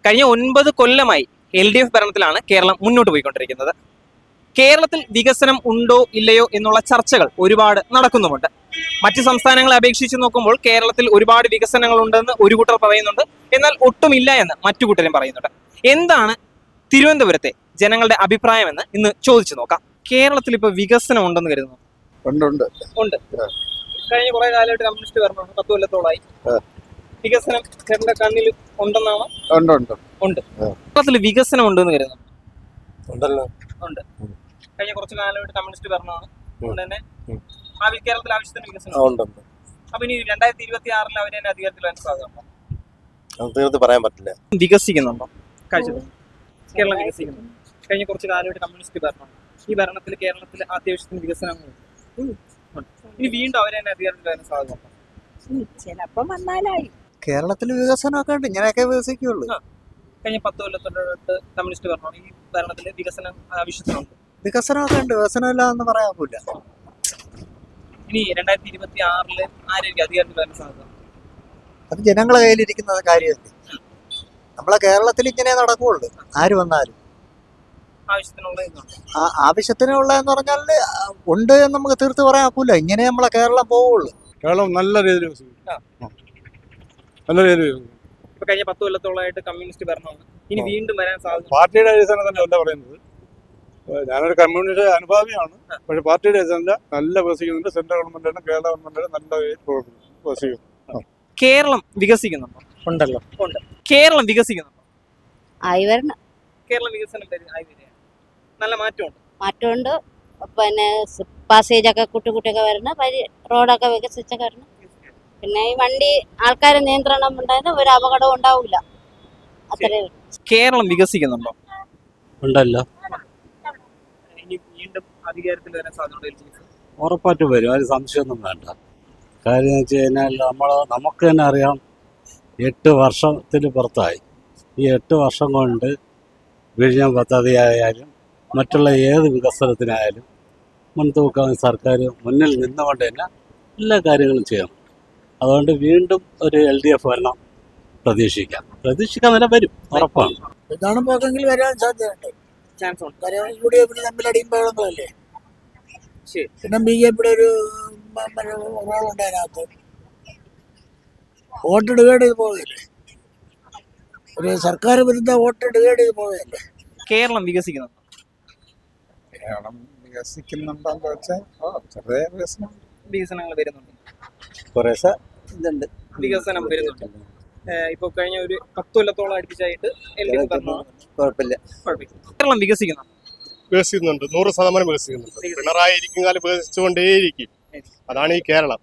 കഴിഞ്ഞ 9 കൊല്ലമായി LDF ഭരണത്തിലാണ് കേരളം മുന്നോട്ട് പോയിക്കൊണ്ടിരിക്കുന്നത്. കേരളത്തിൽ വികസനം ഉണ്ടോ ഇല്ലയോ എന്നുള്ള ചർച്ചകൾ ഒരുപാട് നടക്കുന്നുമുണ്ട്. മറ്റ് സംസ്ഥാനങ്ങളെ അപേക്ഷിച്ച് നോക്കുമ്പോൾ കേരളത്തിൽ ഒരുപാട് വികസനങ്ങൾ ഉണ്ടെന്ന് ഒരു കൂട്ടർ പറയുന്നുണ്ട്, എന്നാൽ ഒട്ടുമില്ല എന്ന് മറ്റു കൂട്ടരും പറയുന്നുണ്ട്. എന്താണ് തിരുവനന്തപുരത്തെ ജനങ്ങളുടെ അഭിപ്രായം എന്ന് ഇന്ന് ചോദിച്ചു നോക്കാം. കേരളത്തിൽ ഇപ്പൊ വികസനം ഉണ്ടെന്ന് കരുതുന്നു? ഉണ്ട്. കഴിഞ്ഞ കുറെ കാലമായിട്ട് കമ്മ്യൂണിസ്റ്റ് ഭരണമാണ്, 10 കൊല്ലത്തോളായി. വികസനം ചേട്ടന്റെ കണ്ണിൽ ഉണ്ടെന്നാണോ? ഉണ്ട്. കേരളത്തിൽ വികസനം ഉണ്ടെന്ന് കരുതുന്നു? ഉണ്ട്. കഴിഞ്ഞ കുറച്ച് കാലമായിട്ട് കമ്മ്യൂണിസ്റ്റ് ഭരണമാണ്, അതുകൊണ്ട് തന്നെ കേരളത്തിൽ ആവശ്യത്തിന് വികസനം ഉണ്ട്. അപ്പൊ ഇനി 2026 അവർ തന്നെ അധികാരത്തിൽ വരാൻ സാധ്യത പറയാൻ പറ്റില്ല. വികസിക്കുന്നുണ്ടോ? കേരളം വികസിക്കുന്നുണ്ട്. കഴിഞ്ഞ കുറച്ച് കാലമായിട്ട് കമ്മ്യൂണിസ്റ്റ് ഭരണമാണ്, ഈ ഭരണത്തിൽ കേരളത്തിൽ അത്യാവശ്യത്തിന് വികസനങ്ങളുണ്ട്. ഇനി വീണ്ടും അവർ തന്നെ അധികാരത്തിൽ വരാൻ സാധ്യത ചിലപ്പം വന്നാലായി. കേരളത്തിൽ വികസനമൊക്കെ ഉണ്ട്, ഇങ്ങനെയൊക്കെ വികസിക്കുള്ളൂ. കഴിഞ്ഞ 10 കൊല്ലത്തോട്ട് കമ്മ്യൂണിസ്റ്റ് ഭരണമാണ്, ഈ ഭരണത്തിൽ വികസനം ആവശ്യത്തിനുണ്ട്. വികസനമൊക്കെ ഉണ്ട്, വികസനമില്ല എന്ന് പറയാൻ പോല. ഇനി 2026 ആരായിരിക്കും അധികാരത്തിൽ വരാൻ സാധ്യത? അത് ജനങ്ങളെ കയ്യിലിരിക്കുന്ന കാര്യമല്ലേ. നമ്മളെ കേരളത്തിൽ ഇങ്ങനെ നടക്കുകയുള്ളൂ, ആര് വന്നാലും. ആവശ്യത്തിനുള്ളതെന്ന് പറഞ്ഞാൽ ഉണ്ട് എന്ന് നമുക്ക് തീർത്ത് പറയാൻ ഒക്കില്ല. ഇങ്ങനെ നമ്മളെ കേരളം പോവുള്ളൂ. കേരളം നല്ല രീതിയിൽ ഇപ്പൊ കഴിഞ്ഞ 10 കൊല്ലത്തോളമായിട്ട് കമ്മ്യൂണിസ്റ്റ് ഭരണമാണ്, ഇനി വീണ്ടും വരാൻ സാധ്യത? പാർട്ടിയുടെ വികസനം തന്നെ അല്ല പറയുന്നത്. ഞാനൊരു കമ്മ്യൂണിസ്റ്റ് അനുഭാവിയാണ്, പക്ഷെ പാർട്ടിയുടെ വികസനം നല്ല വികസിക്കുന്നുണ്ട്. സെൻട്രൽ ഗവൺമെന്റാണ്, കേരള ഗവൺമെന്റാണ് നല്ല വികസിക്കും. കേരളം വികസിക്കുന്നുണ്ടോ? ഉണ്ടല്ലോ. ഉണ്ട്. കേരളം വികസിക്കുന്നുണ്ടോ? ആയി വരണം. കേരളം വികസനം ആയി വരിക, നല്ല മാറ്റമുണ്ട്. പിന്നെ പാസേജൊക്കെ കുട്ടിയൊക്കെ വരണം, റോഡൊക്കെ വികസിച്ചൊക്കെ വരണം. പിന്നെ ഈ വണ്ടി ആൾക്കാരെ നിയന്ത്രണം ഉണ്ടായത് ഒരു അപകടവും ഉണ്ടാവില്ല. അത്രേ. കേരളം വികസിക്കുന്നുണ്ടോ? ഉണ്ടല്ലോ. ഇനി വീണ്ടും അധികാരത്തിൽ വരാൻ സാധ്യത? ഉറപ്പായിട്ട് വരും, അതിന് സംശയമൊന്നും വേണ്ട. കാര്യം എന്ന് വെച്ച് കഴിഞ്ഞാൽ നമുക്ക് തന്നെ അറിയാം, 8 വർഷത്തിന് പുറത്തായി. ഈ 8 വർഷം കൊണ്ട് വിഴിഞ്ഞം പദ്ധതിയായാലും മറ്റുള്ള ഏത് വികസനത്തിനായാലും മുൻതൂക്കാൻ സർക്കാർ മുന്നിൽ നിന്നുകൊണ്ട് തന്നെ എല്ലാ കാര്യങ്ങളും ചെയ്യണം. അതുകൊണ്ട് വീണ്ടും ഒരു LDF ഭരണം പ്രതീക്ഷിക്കാൻ തന്നെ വരും, ഉറപ്പാണ്. ഇതാണ് പോക്കെങ്കിൽ വരാൻ സാധ്യതയുണ്ട്. തമ്മിലടിയുമ്പോഴല്ലേ. പിന്നെ BJPയുടെ ഒരു റോളുണ്ട് അതിനകത്ത്. വോട്ട് ഡിവൈഡ് ചെയ്ത് പോവുകയല്ലേ, ഒരു സർക്കാർ വിരുദ്ധ വോട്ട് ഡിവൈഡ് ചെയ്ത് പോവുകയല്ലേ. കേരളം വികസിക്കുന്നുണ്ടോ? കേരളം വികസിക്കുന്നുണ്ടോന്ന് വെച്ചാൽ ചെറിയ വികസനങ്ങൾ വരുന്നുണ്ട്, കുറേശ്ശെ ഇതുണ്ട്, വികസനം വരുന്നുണ്ട്. ഇപ്പൊ കഴിഞ്ഞ ഒരു 10 കൊല്ലത്തോളം അടുപ്പിച്ചായിട്ട് LDF ഭരണമാണ്, കുഴപ്പമില്ല. കേരളം വികസിക്കുന്നുണ്ട്. 100% വികസിക്കുന്നുണ്ട്. പിണറായി ഇരിക്കും കാലം വികസിച്ചുകൊണ്ടേയിരിക്കും. അതാണ് ഈ കേരളം.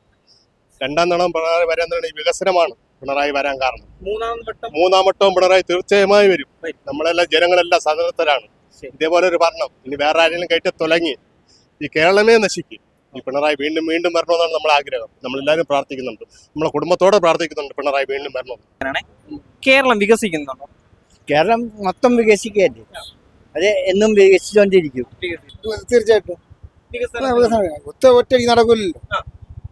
2ാം തവണ പിണറായി വരാൻ ഈ വികസനമാണ് പിണറായി വരാൻ കാരണം. 3ാം വട്ടവും പിണറായി തീർച്ചയായും വരും. നമ്മളെല്ലാം ജനങ്ങളെല്ലാം സതൃപ്തരാണ്. ഇതേപോലെ ഒരു ഭരണം ഇനി വേറെ ആരെങ്കിലും കയറ്റി തുടങ്ങി ഈ കേരളമേ നശിക്കും. ഈ പിണറായി വീണ്ടും വീണ്ടും വരണമെന്നാണ് നമ്മളെ ആഗ്രഹം. നമ്മളെല്ലാവരും പ്രാർത്ഥിക്കുന്നുണ്ട്, നമ്മളെ കുടുംബത്തോടെ പ്രാർത്ഥിക്കുന്നുണ്ട് പിണറായി വീണ്ടും വരണം. കേരളം വികസിക്കുന്നുണ്ടോ? കേരളം മൊത്തം വികസിക്കുകയല്ലേ, അത് എന്നും വികസിച്ചുകൊണ്ടിരിക്കും. തീർച്ചയായിട്ടും ഒറ്റയടിക്ക് നടക്കില്ലല്ലോ,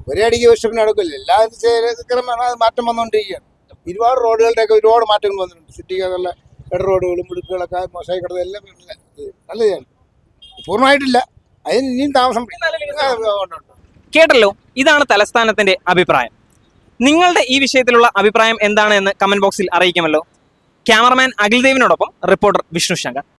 ഒരേ അടിക്ക് വിഷപ്പിന് നടക്കില്ല. എല്ലാവരും മാറ്റം വന്നുകൊണ്ടിരിക്കുകയാണ്. ഒരുപാട് റോഡുകളുടെയൊക്കെ ഒരുപാട് മാറ്റങ്ങൾ വന്നിട്ടുണ്ട്. സിറ്റികളുള്ള റോഡുകളും മുടുക്കുകളൊക്കെ മോശമായി കിടന്നത് എല്ലാം നല്ലതാണ്. പൂർണ്ണമായിട്ടില്ല, അതിന് ഇനിയും താമസം. കേട്ടല്ലോ, ഇതാണ് തലസ്ഥാനത്തിന്റെ അഭിപ്രായം. നിങ്ങളുടെ ഈ വിഷയത്തിലുള്ള അഭിപ്രായം എന്താണ് എന്ന് കമന്റ് ബോക്സിൽ അറിയിക്കുമല്ലോ. ക്യാമറമാൻ അഖിൽ ദേവിനോടൊപ്പം റിപ്പോർട്ടർ വിഷ്ണു ശങ്കർ.